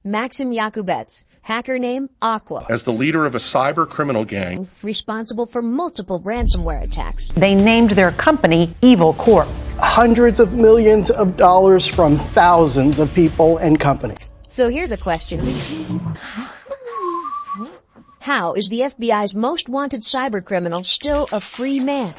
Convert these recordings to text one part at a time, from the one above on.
Maksim Yakubets, hacker name Aqua, as the leader of a cybercriminal gang responsible for multiple ransomware attacks. They named their company Evil Corp. Hundreds of millions of dollars from thousands of people and companies. So here's a question. How is the FBI's most wanted cybercriminal still a free man?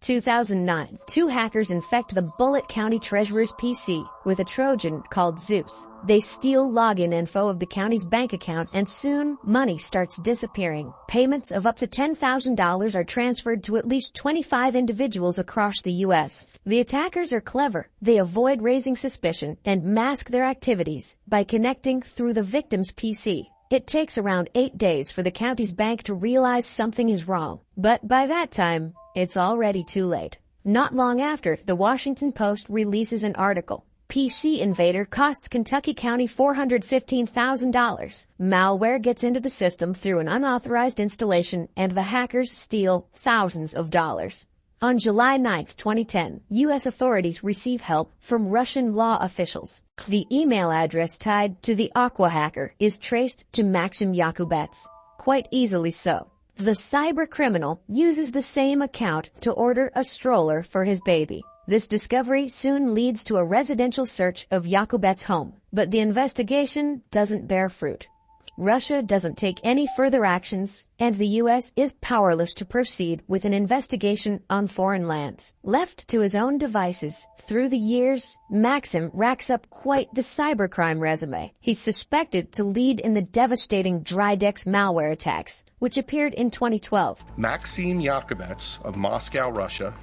2009, two hackers infect the Bullitt County Treasurer's PC with a Trojan called Zeus. They steal login info of the county's bank account, and soon money starts disappearing. Payments of up to $10,000 are transferred to at least 25 individuals across the U.S. The attackers are clever. They avoid raising suspicion and mask their activities by connecting through the victim's PC. It takes around 8 days for the county's bank to realize something is wrong. But by that time, it's already too late. Not long after, the Washington Post releases an article. PC Invader costs Kentucky County $415,000. Malware gets into the system through an unauthorized installation, and the hackers steal thousands of dollars. On July 9, 2010, U.S. authorities receive help from Russian law officials. The email address tied to the Aqua hacker is traced to Maksim Yakubets. Quite easily so. The cybercriminal uses the same account to order a stroller for his baby. This discovery soon leads to a residential search of Yakubets' home, but the investigation doesn't bear fruit. Russia doesn't take any further actions, and the U.S. is powerless to proceed with an investigation on foreign lands. Left to his own devices, through the years, Maksim racks up quite the cybercrime resume. He's suspected to lead in the devastating Dridex malware attacks, which appeared in 2012. Maksim Yakubets of Moscow, Russia,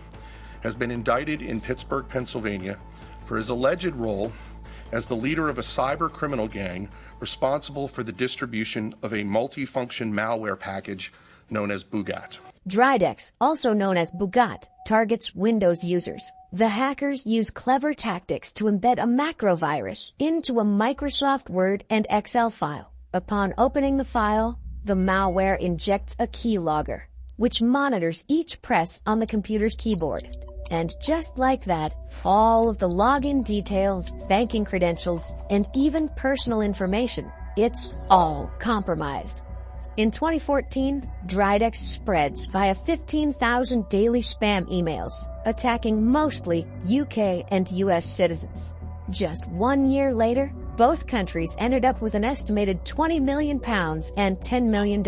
has been indicted in Pittsburgh, Pennsylvania for his alleged role as the leader of a cybercriminal gang responsible for the distribution of a multifunction malware package known as Bugat. Dridex, also known as Bugat, targets Windows users. The hackers use clever tactics to embed a macrovirus into a Microsoft Word and Excel file. Upon opening the file, the malware injects a keylogger, which monitors each press on the computer's keyboard. And just like that, all of the login details, banking credentials, and even personal information, it's all compromised. In 2014, Dridex spreads via 15,000 daily spam emails, attacking mostly UK and US citizens. Just 1 year later, both countries ended up with an estimated £20 million and $10 million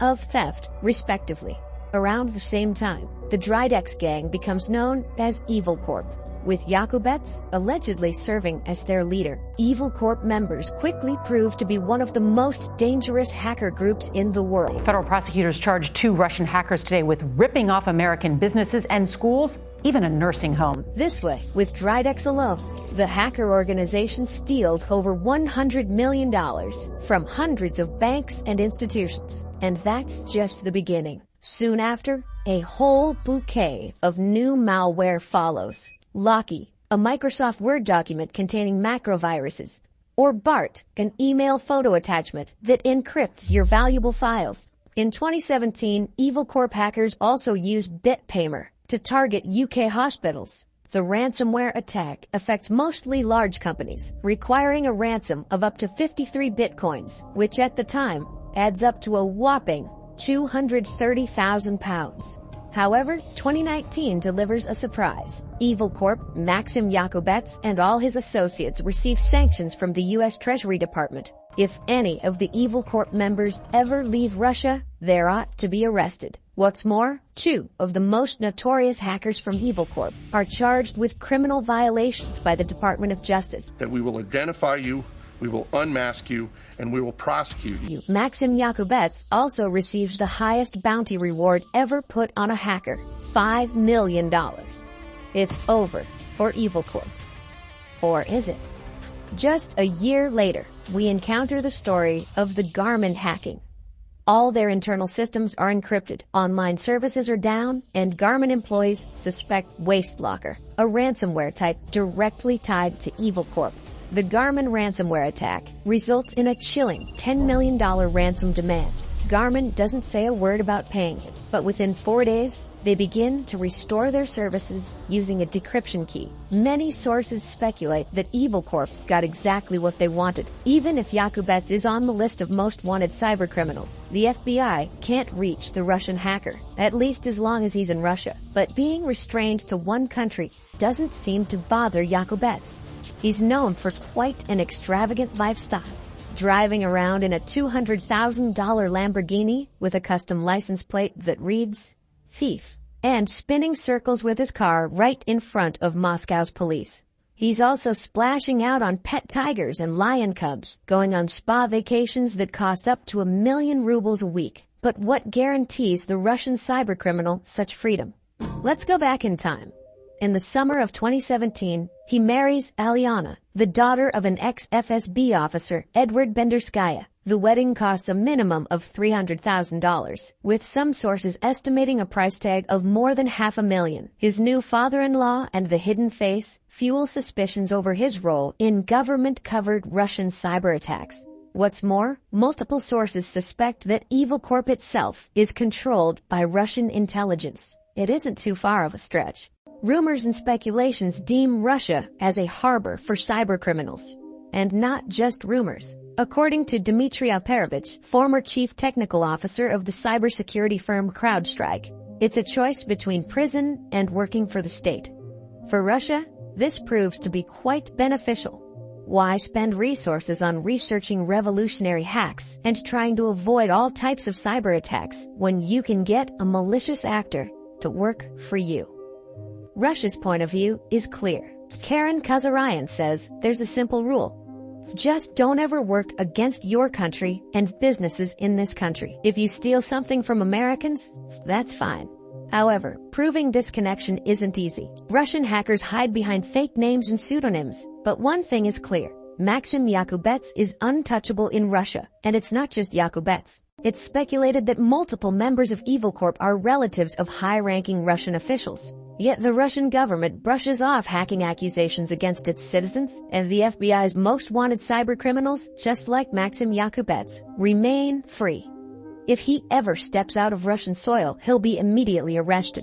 of theft, respectively. Around the same time, the Dridex gang becomes known as Evil Corp, with Yakubets allegedly serving as their leader. Evil Corp members quickly proved to be one of the most dangerous hacker groups in the world. Federal prosecutors charged 2 Russian hackers today with ripping off American businesses and schools, even a nursing home. This way, with Dridex alone, the hacker organization steals over $100 million from hundreds of banks and institutions. And that's just the beginning. Soon after, a whole bouquet of new malware follows. Locky, a Microsoft Word document containing macroviruses. Or BART, an email photo attachment that encrypts your valuable files. In 2017, Evil Corp hackers also used BitPaymer to target UK hospitals. The ransomware attack affects mostly large companies, requiring a ransom of up to 53 bitcoins, which at the time adds up to a whopping £230,000. However, 2019 delivers a surprise. Evil Corp, Maksim Yakubets, and all his associates receive sanctions from the U.S. Treasury Department. If any of the Evil Corp members ever leave Russia, they ought to be arrested. What's more, 2 of the most notorious hackers from Evil Corp are charged with criminal violations by the Department of Justice. That we will identify you, we will unmask you, and we will prosecute you. Maksim Yakubets also receives the highest bounty reward ever put on a hacker, $5 million. It's over for Evil Corp. Or is it? Just a year later, we encounter the story of the Garmin hacking. All their internal systems are encrypted, online services are down, and Garmin employees suspect WasteLocker, a ransomware type directly tied to Evil Corp. The Garmin ransomware attack results in a chilling $10 million ransom demand. Garmin doesn't say a word about paying it, but within 4 days, They begin to restore their services using a decryption key. Many sources speculate that Evil Corp got exactly what they wanted. Even if Yakubets is on the list of most wanted cybercriminals, the FBI can't reach the Russian hacker, at least as long as he's in Russia. But being restrained to one country doesn't seem to bother Yakubets. He's known for quite an extravagant lifestyle, driving around in a $200,000 Lamborghini with a custom license plate that reads thief, and spinning circles with his car right in front of Moscow's police. He's also splashing out on pet tigers and lion cubs, going on spa vacations that cost up to 1 million rubles a week. But what guarantees the Russian cybercriminal such freedom? Let's go back in time. In the summer of 2017, he marries Aliana, the daughter of an ex-FSB officer, Edward Benderskaya. The wedding costs a minimum of $300,000, with some sources estimating a price tag of more than $500,000. His new father-in-law and the hidden face fuel suspicions over his role in government-covered Russian cyberattacks. What's more, multiple sources suspect that Evil Corp itself is controlled by Russian intelligence. It isn't too far of a stretch. Rumors and speculations deem Russia as a harbor for cybercriminals. And not just rumors. According to Dmitry Alperovich, former chief technical officer of the cybersecurity firm CrowdStrike, it's a choice between prison and working for the state. For Russia, this proves to be quite beneficial. Why spend resources on researching revolutionary hacks and trying to avoid all types of cyber attacks when you can get a malicious actor to work for you? Russia's point of view is clear. Karen Kazaryan says there's a simple rule. Just don't ever work against your country and businesses in this country. If you steal something from Americans, that's fine. However, proving this connection isn't easy. Russian hackers hide behind fake names and pseudonyms. But one thing is clear. Maksim Yakubets is untouchable in Russia. And it's not just Yakubets. It's speculated that multiple members of Evil Corp are relatives of high-ranking Russian officials. Yet the Russian government brushes off hacking accusations against its citizens, and the FBI's most wanted cybercriminals, just like Maksim Yakubets, remain free. If he ever steps out of Russian soil, he'll be immediately arrested.